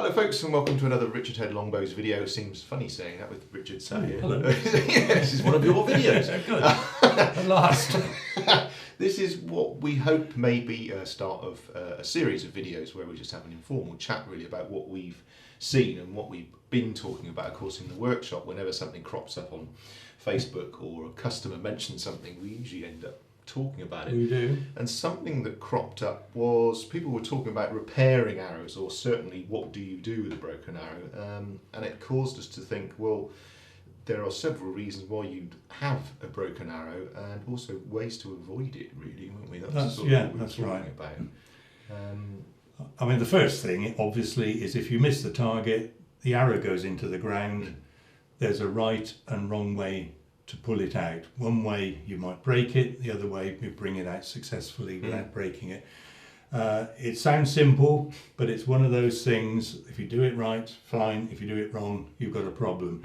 Hello folks and welcome to another Richard Head Longbows video. Seems funny saying that with Richard sat here. Hello. Yes, it's one of your videos. Good. At last. This is what we hope may be a start of a series of videos where we just have an informal chat really about what we've seen and what we've been talking about. Of course, in the workshop, whenever something crops up on Facebook or a customer mentions something, we usually end up talking about it. We do. And something that cropped up was people were talking about repairing arrows, or certainly what do you do with a broken arrow, and it caused us to think, well, there are several reasons why you'd have a broken arrow and also ways to avoid it, really, weren't we? That's sort of what we were talking right. about. I mean, the first thing obviously is if you miss the target, the arrow goes into the ground. There's a right and wrong way to pull it out. One way you might break it, the other way you bring it out successfully without breaking it. It sounds simple, but it's one of those things, if you do it right, fine. If you do it wrong, you've got a problem.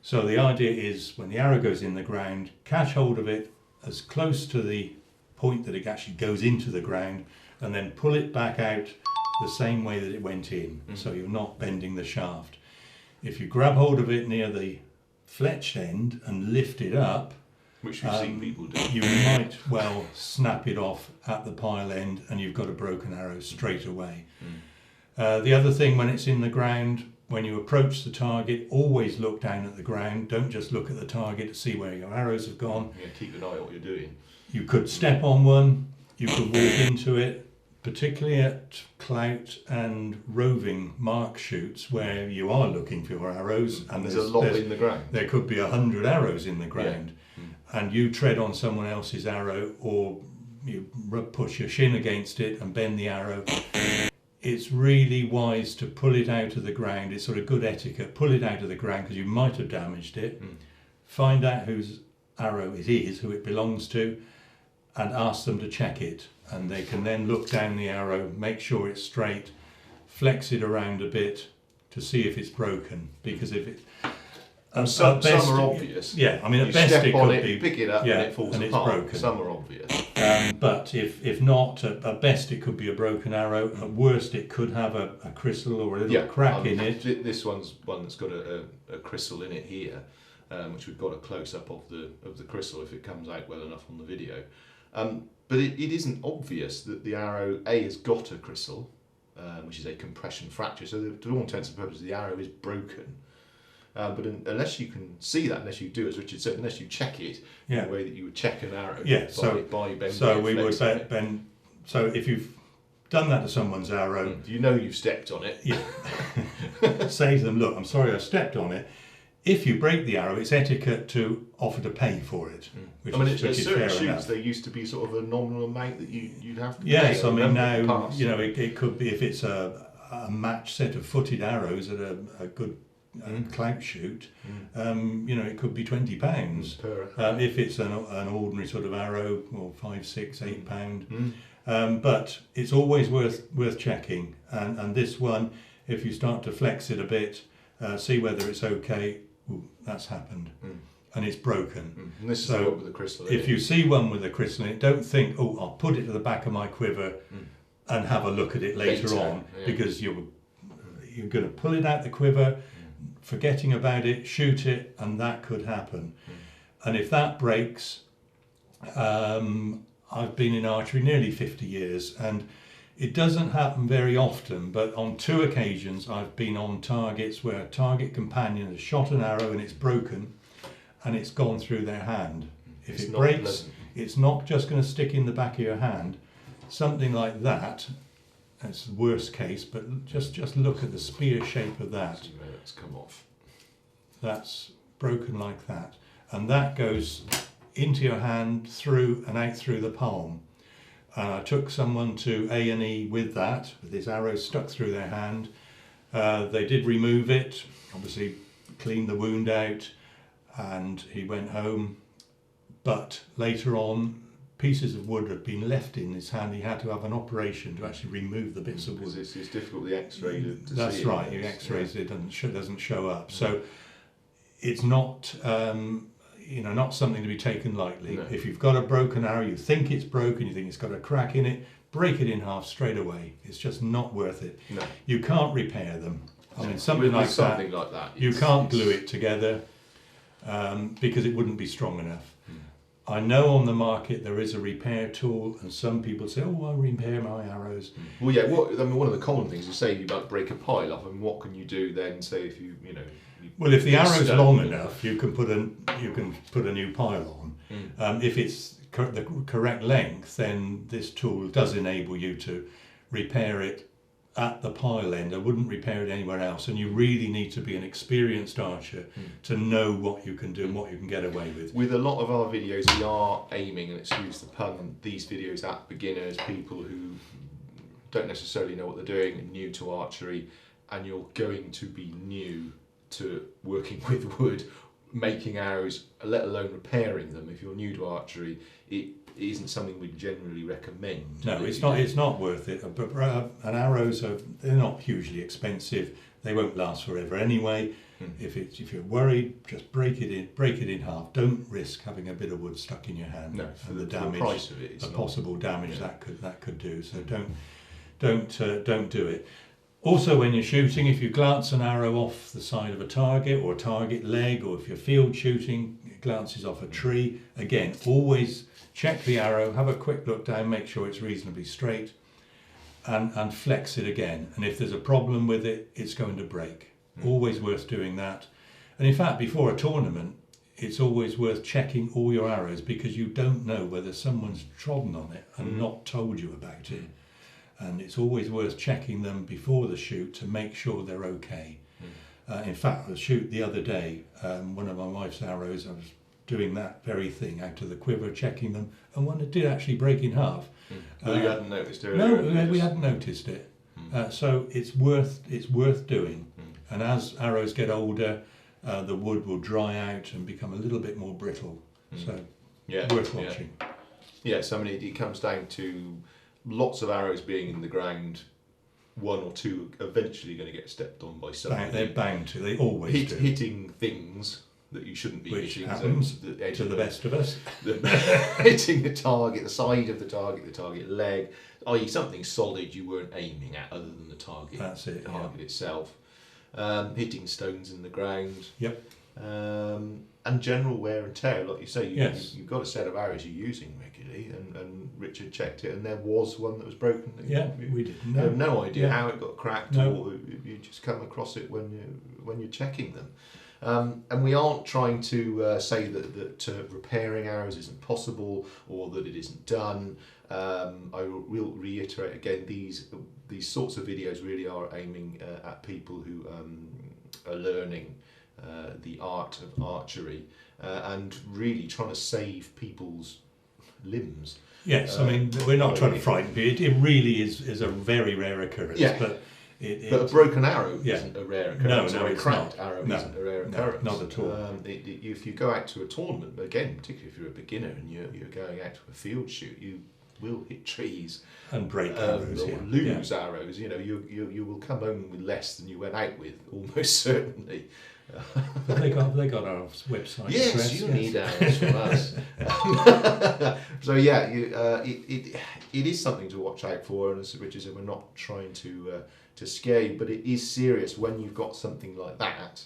So the idea is when the arrow goes in the ground, catch hold of it as close to the point that it actually goes into the ground and then pull it back out the same way that it went in, so you're not bending the shaft. If you grab hold of it near the fletched end and lift it up, which we've seen people do, you might well snap it off at the pile end and you've got a broken arrow straight away. The other thing, when it's in the ground, when you approach the target, always look down at the ground. Don't just look at the target to see where your arrows have gone. Yeah, keep an eye on what you're doing. You could step on one, you could walk into it, particularly at clout and roving mark shoots where you are looking for your arrows, and there's a lot in the ground. There could be 100 arrows in the ground, and you tread on someone else's arrow, or you push your shin against it and bend the arrow. It's really wise to pull it out of the ground. It's sort of good etiquette. Pull it out of the ground because you might have damaged it. Find out whose arrow it is, who it belongs to, and ask them to check it. And they can then look down the arrow, make sure it's straight, flex it around a bit to see if it's broken. Because if it, some are obvious. Yeah, I mean, you at best step it on could it, be, pick it up, and it falls and apart. It's broken. Some are obvious. But if not, at best it could be a broken arrow. At worst, it could have a crystal or a little crack in it. This one's one that's got a crystal in it here, which we've got a close up of the crystal if it comes out well enough on the video. But it isn't obvious that the arrow has got a crystal, which is a compression fracture. So to all intents and purposes, the arrow is broken. But unless you can see that, unless you do, as Richard said, unless you check it in the way that you would check an arrow, by bending so we would it. bend. So if you've done that to someone's arrow, you know you've stepped on it. Say to them, look, I'm sorry I stepped on it. If you break the arrow, it's etiquette to offer to pay for it. Which is certain shoots enough. there used to be sort of a nominal amount that you'd have to pay. Yes, I mean now it could be, if it's a match set of footed arrows at a good clout shoot, it could be £20 per. if it's an ordinary sort of arrow, or £5, £6, £8. But it's always worth checking. And this one, if you start to flex it a bit, see whether it's okay. Ooh, that's happened, and it's broken. And this is the one with the crystal in it. If you see one with a crystal in it, don't think, oh, I'll put it to the back of my quiver and have a look at it later on, because you're going to pull it out the quiver, forgetting about it, shoot it, and that could happen. And if that breaks, I've been in archery nearly 50 years, and it doesn't happen very often, but on 2 occasions I've been on targets where a target companion has shot an arrow and it's broken and it's gone through their hand. If it breaks, it's not just going to stick in the back of your hand. Something like that, that's the worst case, but just look at the spear shape of that. See where it's come off. That's broken like that. And that goes into your hand, through and out through the palm. And I took someone to A&E with that, with this arrow stuck through their hand. They did remove it, obviously cleaned the wound out, and he went home. But later on, pieces of wood had been left in his hand. He had to have an operation to actually remove the bits of wood. It's difficult, the X-ray to That's see right, the X-rays it doesn't show up. So it's not... not something to be taken lightly. No. If you've got a broken arrow, you think it's broken, you think it's got a crack in it, break it in half straight away. It's just not worth it. No. You can't repair them. I mean, something like that, you can't glue it together because it wouldn't be strong enough. I know on the market there is a repair tool, and some people say, "Oh, I'll repair my arrows." Well, yeah. One of the common things is, say you might break a pile off, and what can you do then? Say if you well, if the arrow's long enough, you can put a new pile on. If it's the correct length, then this tool does enable you to repair it at the pile end. I wouldn't repair it anywhere else, and you really need to be an experienced archer to know what you can do and what you can get away with. With a lot of our videos, we are aiming, and excuse the pun, these videos at beginners, people who don't necessarily know what they're doing and new to archery, and you're going to be new to working with wood, making arrows, let alone repairing them. If you're new to archery, it isn't something we generally recommend. No, it's not. It's not worth it. And arrows they're not hugely expensive. They won't last forever anyway. If you're worried, just break it in half. Don't risk having a bit of wood stuck in your hand. No, and the damage, the price of it, possible damage that could do. So don't do it. Also, when you're shooting, if you glance an arrow off the side of a target or a target leg, or if you're field shooting, it glances off a tree, again, always check the arrow, have a quick look down, make sure it's reasonably straight, and flex it again. And if there's a problem with it, it's going to break. Always worth doing that. And in fact, before a tournament, it's always worth checking all your arrows, because you don't know whether someone's trodden on it and not told you about it. And it's always worth checking them before the shoot to make sure they're okay. In fact, the shoot the other day, one of my wife's arrows, I was doing that very thing out of the quiver, checking them, and one did actually break in half. Well, you hadn't noticed it? No, we hadn't noticed it. So it's worth doing. And as arrows get older, the wood will dry out and become a little bit more brittle. So worth watching. Yes, I mean, it comes down to lots of arrows being in the ground. One or two eventually going to get stepped on by something. They're bound to. They always do. Hitting things that you shouldn't be Which hitting. happens to the best of us. Hitting the target, the side of the target leg, i.e. something solid you weren't aiming at other than the target. That's it. The target itself. Hitting stones in the ground. Yep. And general wear and tear, like you say. You've got a set of arrows you're using regularly, and Richard checked it, and there was one that was broken. We didn't know. You have no idea how it got cracked, or you just come across it when you're checking them. And we aren't trying to say that repairing arrows isn't possible or that it isn't done. I will reiterate again, these sorts of videos really are aiming at people who are learning the art of archery and really trying to save people's limbs. Yes, I mean, we're not trying to frighten people. It really is a very rare occurrence. Yeah. But a broken arrow isn't a rare occurrence, or a cracked arrow isn't a rare occurrence. Not at all. If you go out to a tournament, again, particularly if you're a beginner and you're going out to a field shoot, you will hit trees and break arrows, or lose arrows. You will come home with less than you went out with, almost certainly. But they got our website. Yes, address, you need arrows from us. So it is something to watch out for, and as Richard said, we're not trying to scare you, but it is serious when you've got something like that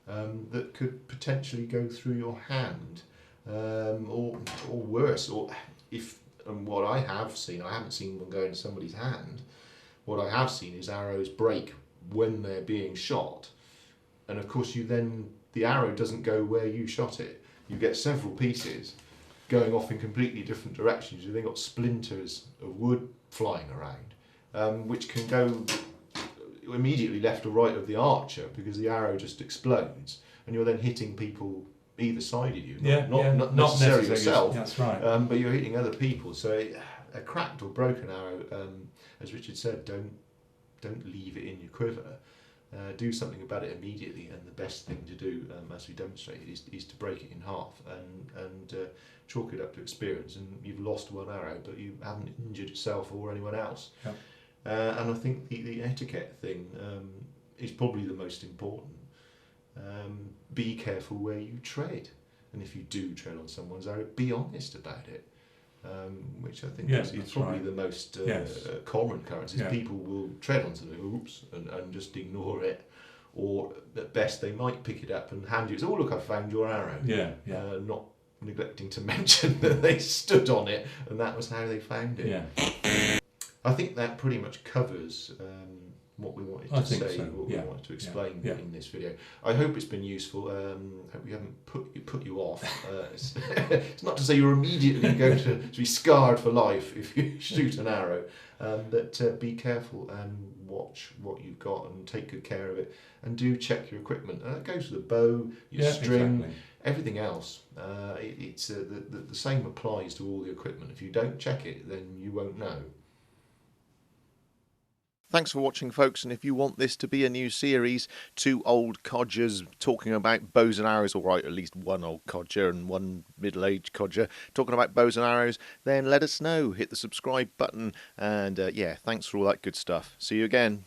that could potentially go through your hand, or worse, or if. And what I have seen, I haven't seen one go into somebody's hand. What I have seen is arrows break when they're being shot, and of course the arrow doesn't go where you shot it. You get several pieces going off in completely different directions. You then got splinters of wood flying around, which can go immediately left or right of the archer because the arrow just explodes, and you're then hitting people either side of you, not necessarily yourself. That's right. But you're hitting other people. So a cracked or broken arrow, as Richard said, don't leave it in your quiver. Do something about it immediately, and the best thing to do, as we demonstrated, is to break it in half and chalk it up to experience. And you've lost one arrow, but you haven't injured yourself or anyone else. Yep. And I think the etiquette thing is probably the most important. Be careful where you tread, and if you do tread on someone's arrow, be honest about it. which I think Yeah, is that's probably right. the most Yes. common occurrence. Is Yeah. people will tread onto the hoops and just ignore it, or at best they might pick it up and hand you. Oh, look, I found your arrow. Yeah. Not neglecting to mention that they stood on it and that was how they found it. Yeah. I think that pretty much covers what we wanted to say, so. what Yeah. we wanted to explain Yeah. in this video. I hope it's been useful. Hope we haven't put you off. It's not to say you're immediately going to be scarred for life if you shoot an arrow, but be careful and watch what you've got and take good care of it. And do check your equipment. That goes for the bow, your string, exactly. everything else. It's the same applies to all the equipment. If you don't check it, then you won't know. Thanks for watching, folks, and if you want this to be a new series, 2 old codgers talking about bows and arrows, or right, at least 1 old codger and 1 middle-aged codger talking about bows and arrows, then let us know. Hit the subscribe button, and yeah, thanks for all that good stuff. See you again.